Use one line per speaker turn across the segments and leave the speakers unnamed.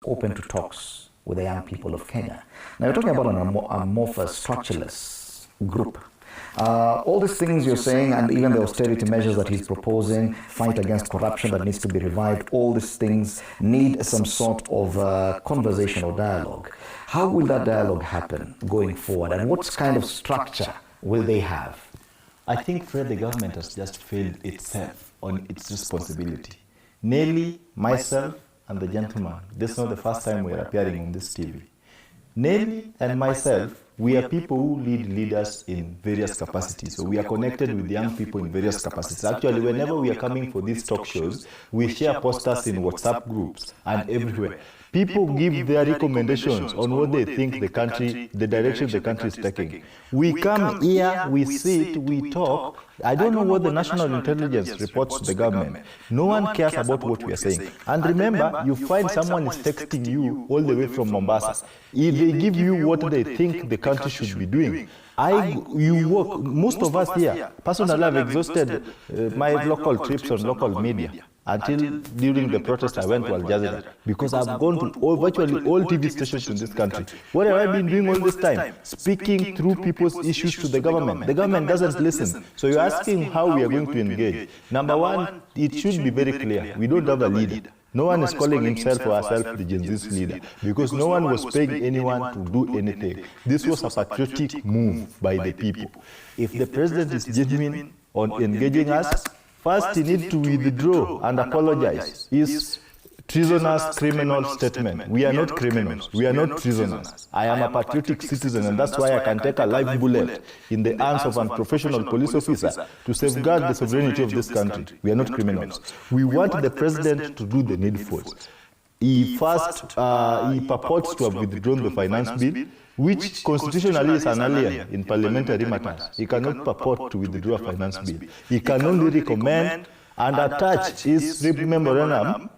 open to talks with the young people of Kenya. Now, you're talking about an amorphous, structureless group. All these things you're saying, and even the austerity measures that he's proposing, fight against corruption that needs to be revived, all these things need some sort of conversation or dialogue. How will that dialogue happen going forward, and what kind of structure will they have?
I think, Fred, the government has just failed itself on its responsibility. Nelly, myself, and the gentleman, this is not the first time we are appearing on this TV. Nelly and myself, we are people who lead leaders in various capacities. So we are connected with young people in various capacities. Actually, whenever we are coming for these talk shows, we share posters in WhatsApp groups and everywhere. People give their recommendations on what they think the country, the direction the country is taking. We come here, we sit, we talk. I don't know what the national intelligence reports to the government. No one cares about what we are saying. And remember, you find someone is texting you all the way from Mombasa. If they give you what they think the country should be doing, you work, most of us here, personally I've exhausted my local trips on local media. Until during the protest, I went to Al Jazeera because I've gone to virtually all TV stations in this country. What have I been doing all this time? Speaking through people's issues to the government. The government doesn't listen. So you're asking how we are going to engage. Number one, it should be very clear. We don't have a leader. No one is calling himself or herself the Gen Z's leader because no one was paying anyone to do anything. This was a patriotic move by the people. If the president is genuine on engaging us, first, he needs to withdraw and apologize. His treasonous criminal statement. We are not criminals. We are not treasoners. I am a patriotic citizen, and that's why I can take a live bullet in the hands of a professional police officer to safeguard the sovereignty of this country. We are not criminals. We want the president to do the needful. He purports to have withdrawn the finance bill, which constitutionally is an alien in parliamentary matters. He cannot purport to withdraw a finance bill. He can only recommend and attach his memorandum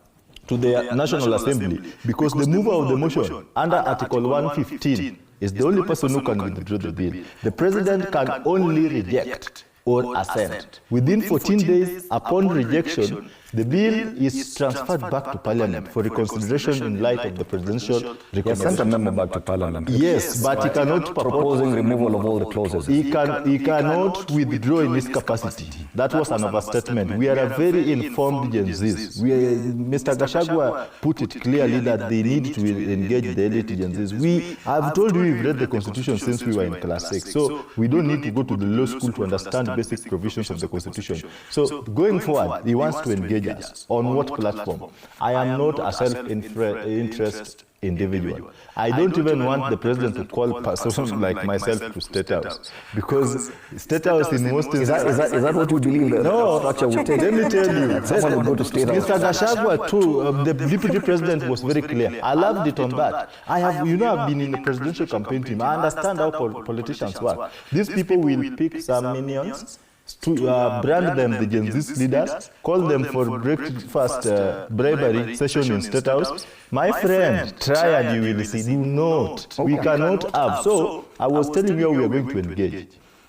to the National Assembly because the mover of the motion under Article 115 is the only person who can withdraw the bill. The president can only reject or assent. Within 14 days upon rejection, the bill is transferred back to Parliament for reconsideration in light of the presidential recommendation.
He sent a memo back to Parliament.
Yes, but he cannot
proposing removal of all the clauses.
He cannot withdraw in his capacity. That was an overstatement. We are a very informed Gen Zs. Mr. Gachagua put it clearly that they need to engage the elite Gen Zs. I've told you we've read the Constitution since we were in class 6, so we don't need to go to the law school to understand basic provisions of the Constitution. So going forward, he wants to engage us. On what platform? I am not a self-interest individual. I don't even want the president to call persons like myself to State House because State House in most
is that what you believe the structure would take?
Let me tell you.
Someone will go to State House.
Mr. Gachagua too, the deputy president was very clear. I loved it on that. I've been in the presidential campaign team. I understand how politicians work. These people will pick some minions to brand them the Gen Z leaders, call them for breakfast bribery session in State House. My friend, try and you will see. Do not. We cannot have. So I was telling you how we are going to engage.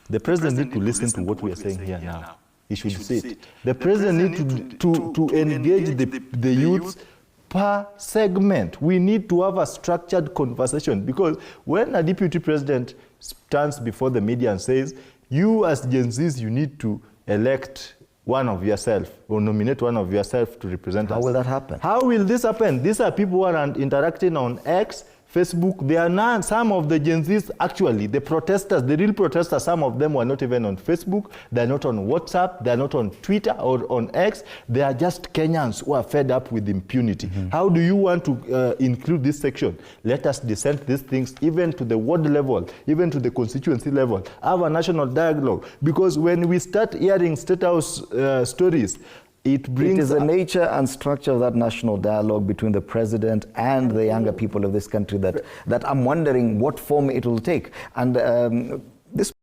The president needs to listen to what we are saying here now. He should say it. The president needs to engage the youth per segment. We need to have a structured conversation because when a deputy president stands before the media and says, you as Gen Zs, you need to elect one of yourself or nominate one of yourself to represent us.
How will that happen?
How will this happen? These are people who are interacting on X, Facebook. They are not, some of the Gen Zs, actually, the protesters, the real protesters, some of them were not even on Facebook. They're not on WhatsApp. They're not on Twitter or on X. They are just Kenyans who are fed up with impunity. How do you want to include this section? Let us dissent these things even to the ward level, even to the constituency level. Have a national dialogue. Because when we start hearing State House stories, it is
the nature and structure of that national dialogue between the president and the younger people of this country that I'm wondering what form it will take. And this